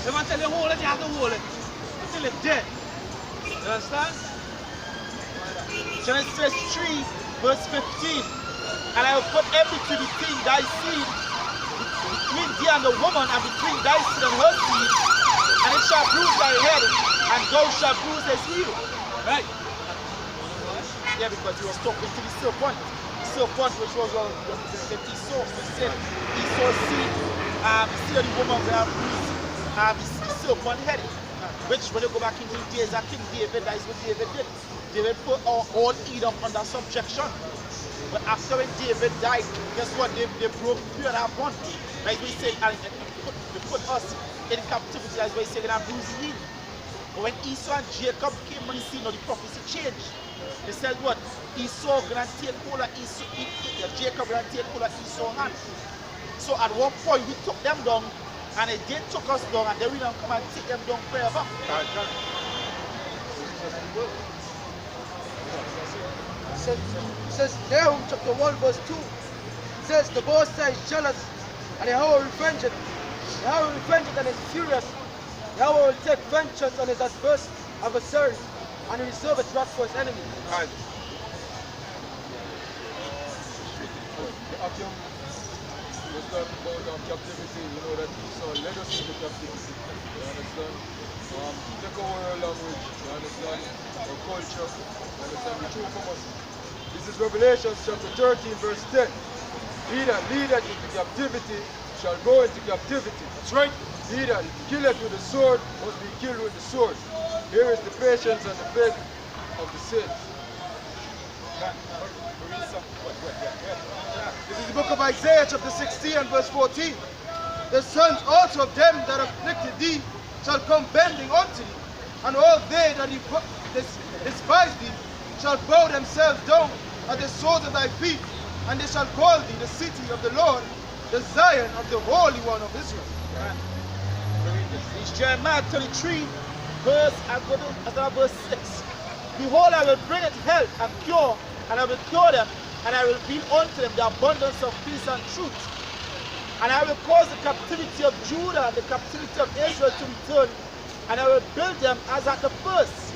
If I tell you hold it, you have to hold it until it's dead. You understand? Genesis 3, verse 15. And I will put everything between thy seed, between thee and the woman, and between thy seed and her seed, and it shall bruise thy head, and thou shalt bruise his heel. Right. Yeah, because he was talking to the serpent. The serpent, which was the Esau. He said, Esau's seed, the seed of the woman will bruise the serpent head. Which, when you go back into the days of King David, that is what David did. David put all Edom under subjection. But after when David died, guess what? They broke through that bond. That's what he said, and they put us in captivity. That's what he said, and I bruised the heel. But when Esau and Jacob came on the scene, the prophecy changed. They said what? Esau gonna take hold of Esau, Jacob gonna take hold of Esau's hand. So at one point we took them down, and they took us down, and then we don't come and take them down forever. It says Nahum chapter 1 verse 2. It says the Most High is jealous and Yahweh will revenge it. Yahweh will revenge it and is furious. Yahweh will take vengeance on his adversaries and reserve its wrath for his enemy. Right. We're talking about captivity, you know that Esau led us into captivity. You understand? Take away our language, you understand? Our culture, you understand? We true from us. This is Revelation chapter 13 verse 10. He that leadeth into captivity shall go into captivity. That's right. He that killeth with the sword must be killed with the sword. Here is the patience and the faith of the saints. This is the book of Isaiah chapter 16 and verse 14. The sons also of them that afflicted thee shall come bending unto thee, and all they that despise thee shall bow themselves down at the soles of thy feet, and they shall call thee the city of the Lord, the Zion of the Holy One of Israel. It's Jeremiah 33, verse 6. Behold, I will bring it health and cure, and I will cure them, and I will reveal unto them the abundance of peace and truth. And I will cause the captivity of Judah and the captivity of Israel to return, and I will build them as at the first.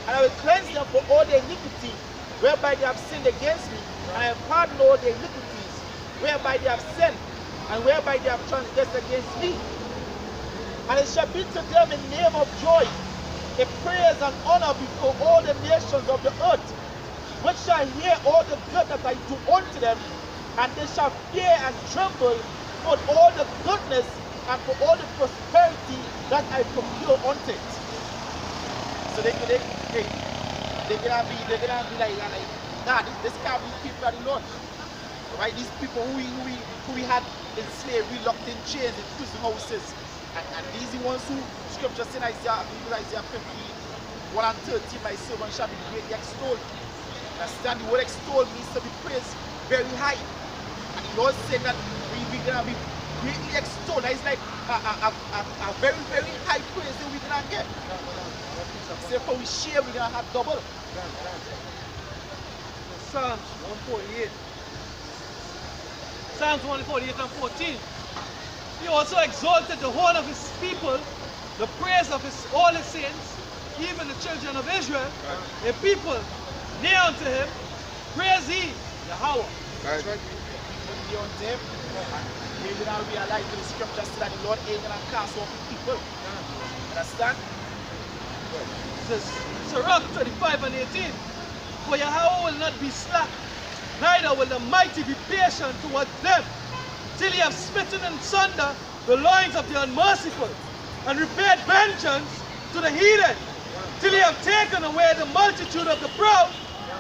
And I will cleanse them for all their iniquity, whereby they have sinned against me, and I will pardon all their iniquities, whereby they have sinned, and whereby they have transgressed against me. And it shall be to them a name of joy, a praise and honor before all the nations of the earth, which shall hear all the good that I do unto them, and they shall fear and tremble for all the goodness and for all the prosperity that I procure unto it. So they're gonna be like nah, this can't be people of the Lord. Right? These people who we had in slavery, locked in chains, in prison houses. And these are the ones who scripture said in Isaiah 51 and 13, my servant shall be greatly extolled. Understand, the word extol means to be praised very high. And the Lord said that we're gonna be greatly extolled. That is like a very, very high praise that we're gonna get. Therefore we share, we're gonna have double. Psalms 148. Psalms 148 and 14. He also exalted the horn of his people, the praise of all his saints, even the children of Israel, a people near unto him. Praise ye Yahweh. That's right. Near unto him. We're going to realize in the scripture that the Lord ain't going to cast off the people. Understand? It says, Sirach 35 and 18. For Yahweh will not be slack, neither will the mighty be patient towards them, till he have smitten in sunder the loins of the unmerciful, and repaired vengeance to the heathen, till he have taken away the multitude of the proud,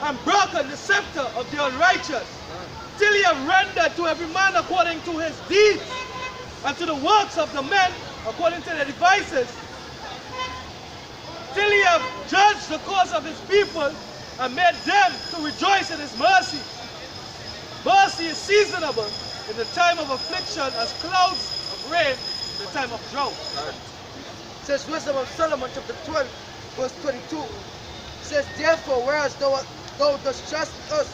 and broken the scepter of the unrighteous, till he have rendered to every man according to his deeds, and to the works of the men according to their devices, till he have judged the cause of his people, and made them to rejoice in his mercy. Mercy is seasonable in the time of affliction, as clouds of rain in the time of drought. It says Wisdom of Solomon chapter 12 verse 22. It says, therefore, whereas thou dost trust us,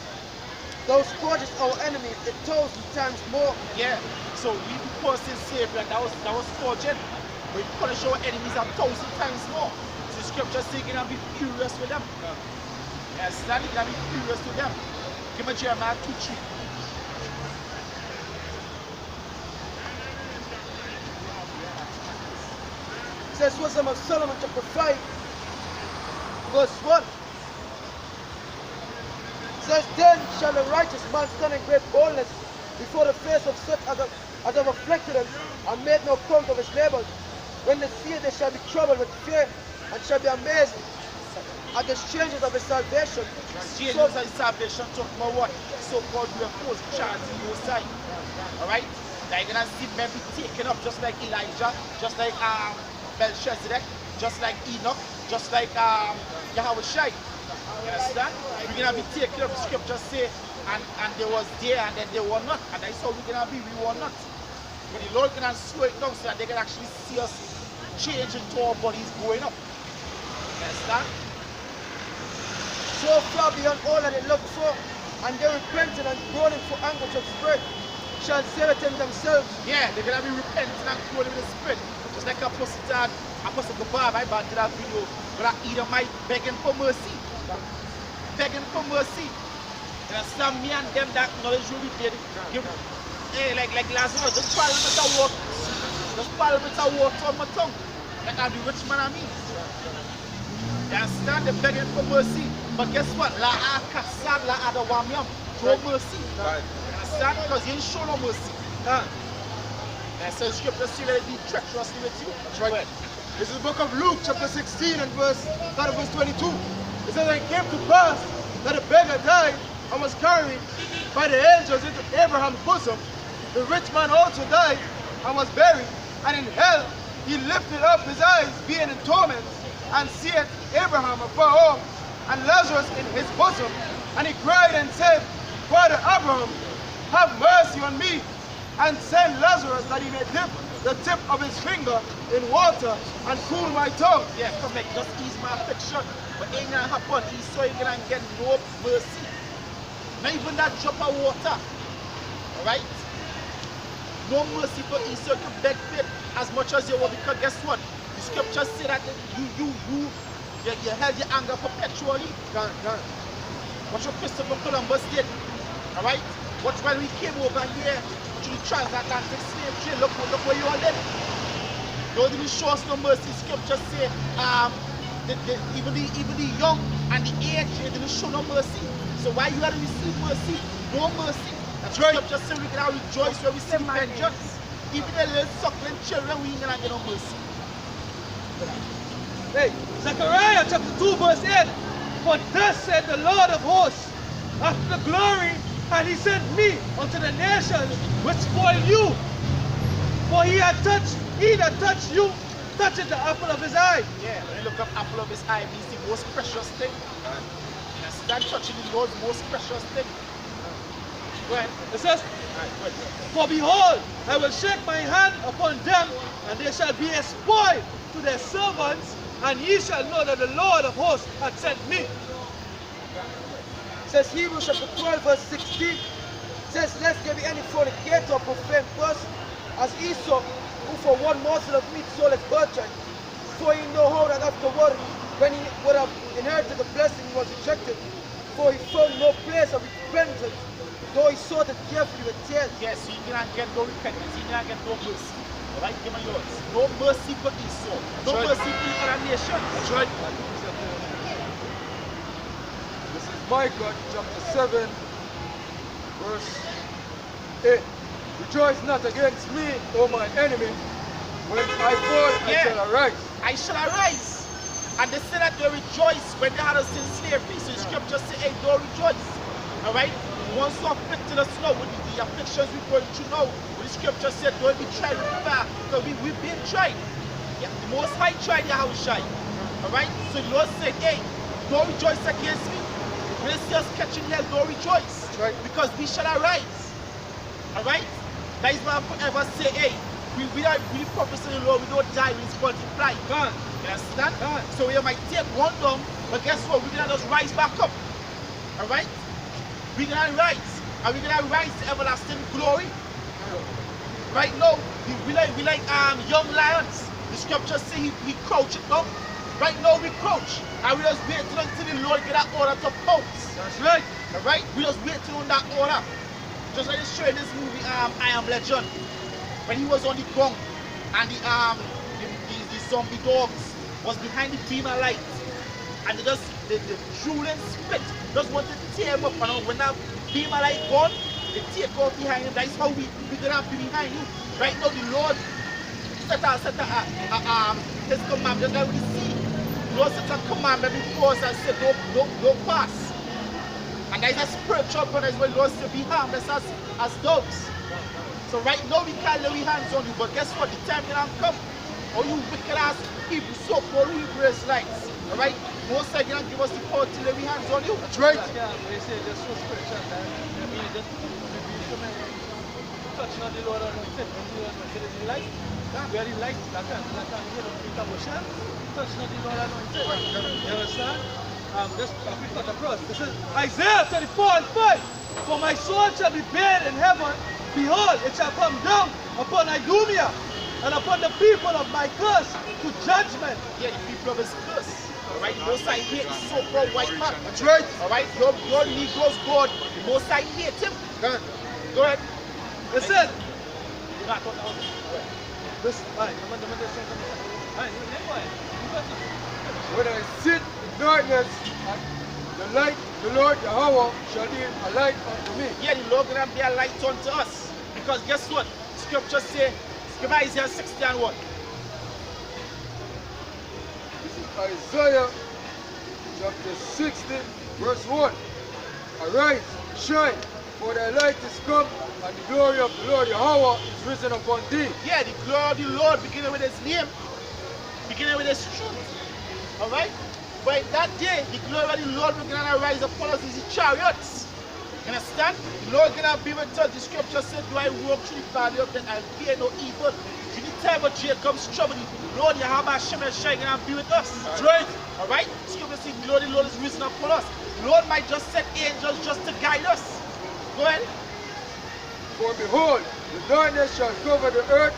thou scourgest our enemies 1,000 times more. Yeah. So we caused in slavery, and that was scourging. but we punish our enemies 1,000 times more. So the scripture says you're going to be furious with them. You understand? You're going to be furious with them. Give me Jeremiah 2:3. It says, Wisdom of Solomon, chapter 5, verse 1. It says, Then shall the righteous man stand in great boldness before the face of such as have afflicted him, and made no account of his labors. When they see it, they shall be troubled with fear, and shall be amazed at the strangers of his salvation. Strangers of his salvation, talking about what? So-called UFOs charging your side. Alright? They're going to see men be taken up just like Elijah, just like Melchizedek, just like Enoch, just like Yahweh Shai. You understand? We're going to be taken up, the scriptures say, and they was there and then they were not. And that's how we're going to be, we were not. But the Lord can slow it down so that they can actually see us change into our bodies going up. You understand? So far beyond all that they looked for, and they repented and groaning for anguish of spirit, shall say within themselves. Yeah, they're going to be repenting and groaning in the spirit. Just like Apostle Gabar, I banned that video, but Edomite begging for mercy. Begging for mercy. You understand? Me and them that knowledge will be there. Hey, like Lazarus, just pour a little bit of water. Just pour a little bit of water on my tongue. Like I'm the rich man I mean. You understand? They're begging for mercy. But guess what? La akasad la adawamyam. No mercy. Right. You understand? Because you ain't show no mercy. And so scripture say that it be treacherously with you. That's right. This is the book of Luke, chapter 16, and verse 22. It says, And it came to pass that a beggar died and was carried by the angels into Abraham's bosom. The rich man also died and was buried, and in hell he lifted up his eyes, being in torment, and seeth Abraham afar off, and Lazarus in his bosom. And he cried and said, Father Abraham, have mercy on me, and send Lazarus that he may dip the tip of his finger in water and cool my tongue. Yeah, come back, just ease my affliction. But ain't gonna happen. Esau ain't gonna get no mercy. Not even that drop of water. Alright? No mercy for Esau. You can beg faith as much as you want, because guess what? The scriptures say that you held your anger perpetually. Watch what Christopher Columbus did. Alright? Watch when we came over here to the transatlantic slave trade. Look where you all did. Don't even show us no mercy. Scriptures say even the young and the aged, they didn't show no mercy. So why you gotta receive mercy? No mercy. That's right. Scripture say we gotta rejoice when we see vengeance. Even the little suckling children, we ain't gonna get no mercy. Hey, Zechariah chapter 2 verse 8. For thus said the Lord of hosts, after the glory, and he sent me unto the nations which spoil you. For he that touched you, toucheth the apple of his eye. Yeah, when you look up apple of his eye, it means the most precious thing. Yes, that touching the Lord's most precious thing. Right. It says, For behold, I will shake my hand upon them, and they shall be a spoil to their servants, and ye shall know that the Lord of hosts hath sent me. It says Hebrews chapter 12, verse 16. It says, Lest there be any fornicator or profane person, as Esau, who for one morsel of meat sold his birthright. For he know how that afterward, when he would have inherited the blessing, he was rejected. For he found no place of repentance, though he sought it carefully with tears. Yes, you cannot get no repentance, you cannot get no mercy. Alright, give me yours. No mercy for Esau. No mercy for the other nations. That's right. This is Micah chapter 7, verse 8. Rejoice not against me, O my enemy. When I fall, I shall arise. I shall arise. And they say that they rejoice when they had us in slavery. So the scripture say, hey, don't rejoice. Alright? Once you afflicted us now with the afflictions we're going through now, the scripture said, don't be tried with fire, because we've been tried. Yeah, the Most High tried Yahweh Shai. Alright? So the Lord said, hey, don't rejoice against me. When they see us catching hell, don't rejoice. Right. Because we shall arise. Alright? That is why I forever say, hey, we are really purpose in the Lord, we don't die, we multiply. God. You understand? God. So we might take one down, but guess what? We're gonna just rise back up. Alright? We're gonna rise. And we're gonna rise to everlasting glory. Right now, we like young lions. The scripture say he crouched up. Right now we crouch. And we just wait until the Lord get that order to pounce. That's right. Alright? We just wait on that order. Just like they show in this movie, I Am Legend. When he was on the ground and the zombie dogs was behind the beam of light. And the drooling spit just wanted to tear him up. And when that beam of light gone, they take off behind him. That's how we gonna be behind you. Right now the Lord set his commandment that we see. The Lord set a commandment before us and said, don't pass. And that is a spiritual brother as well. The Lord said, be harmless as dogs. So right now we can't lay hands on you, but guess what? The time will come. All you wicked ass people, so-called Hebrew Israelites. Alright? Most are going to give us the power to lay hands on you. That's right. Yeah, they say they're so spiritual that I mean, just touching on the Lord anointed. When the Lord anointed is the light, very light, like a motion, touching on the Lord anointed. You understand? Just quick thought across. This is Isaiah 34 and 5. For my soul shall be buried in heaven. Behold, it shall come down upon Idumea and upon the people of my curse to judgment. Yeah, the people of his curse. Alright, the Most High hate the so-called white man. That's right. Alright, your Negro's God, the Most High hate him. Go ahead. It says, This, when I sit in darkness, the light, the Lord Yahweh shall be a light unto me. Yeah, the Lord gonna be a light unto us. Because guess what? Scripture say, give Isaiah 60 and 1. This is Isaiah chapter 60, verse 1. Arise, shine, for thy light is come, and the glory of the Lord Yahweh is risen upon thee. Yeah, the glory of the Lord beginning with his name, beginning with his truth. Alright? But that day, the glory of the Lord will gonna rise upon us as the chariots. You understand? The Lord gonna be with us. The scripture said, do I walk through the valley of death, I'll fear no evil. In the time of Jacob's trouble, the Lord Yahweh Hashem Shai gonna be with us. That's right. Alright? The scripture says, the glory of the Lord is risen upon us. The Lord might just send angels just to guide us. Go ahead. For behold, the darkness shall cover the earth,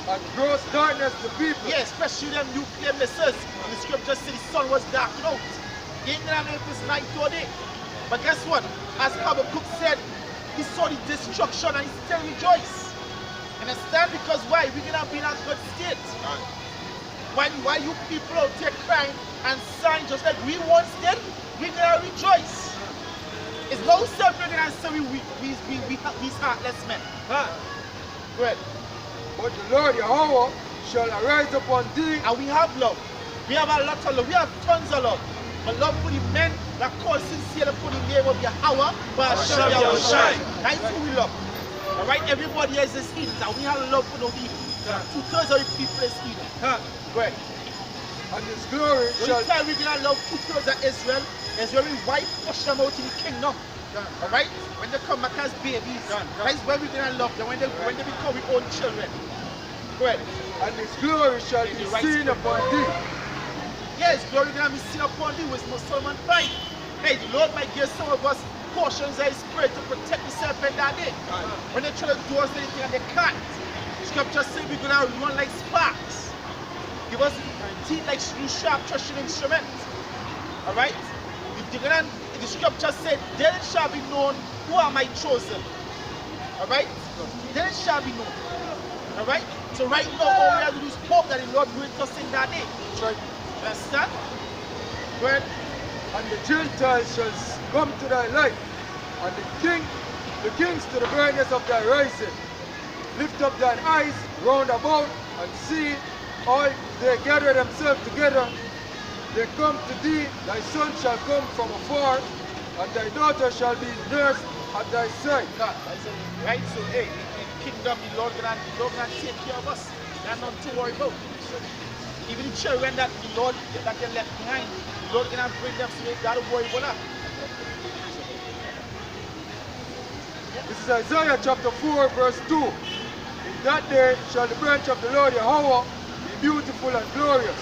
and gross darkness the people. Yeah, especially them nuclear missiles. And the scripture says the sun was darkened out. They ain't gonna know if it's night or day. But guess what? As Habakkuk said, he saw the destruction and he still rejoiced. Understand? Because why? We're gonna be in a good state. Why you people out there crying and sighing just like we once did, we're gonna rejoice. It's no self we're gonna say we heartless men. Huh? Go ahead. But the Lord Yahweh shall arise upon thee. And we have love. We have a lot of love. We have tons of love. But love for the men that call sincerely for the name of Yahweh, but Hashem Yahushai. That's who we love. Alright, everybody else is heathen. And we have love for no heathen. 2/3 of the people is heathen. Go ahead. And his glory shall... The time we're going to love 2/3 of Israel is when we wipe, push them out in the kingdom. Alright? When they come back as babies, that's when we're going to love them. When they become our own children. Go ahead. And his glory shall be seen upon thee. Yes, glory gonna be seen upon thee with Solomon 5. Hey, the Lord might give some of us portions of his spirit to protect yourself in that day. When they try to do us anything and they can't. Scripture says we're gonna run like sparks. Give us teeth like sharp threshing instruments. Alright? The scripture said, then it shall be known who are my chosen. Alright? Then it shall be known. Alright? So right now all we have to do is hope that the Lord will with us in that day. That's right. Understand? Well, And the Gentiles shall come to thy light, and the kings to the brightness of thy rising. Lift up thine eyes round about, and see all they gather themselves together. They come to thee, thy son shall come from afar, and thy daughter shall be nursed at thy side. Right? So hey, in kingdom the Lord gonna take care of us. There's nothing to worry about. Even the children that the Lord that they left behind, the Lord gonna bring them so they gotta worry about that. This is Isaiah chapter 4, verse 2. In that day shall the branch of the Lord Yahweh be beautiful and glorious,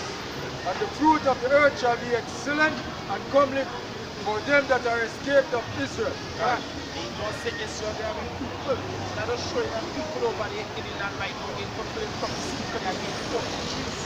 and the fruit of the earth shall be excellent and comely for them that are escaped of Israel. The Lord said Israel, there are people. So that just showing them people over there in the land right now in fulfilling prophecy because they are being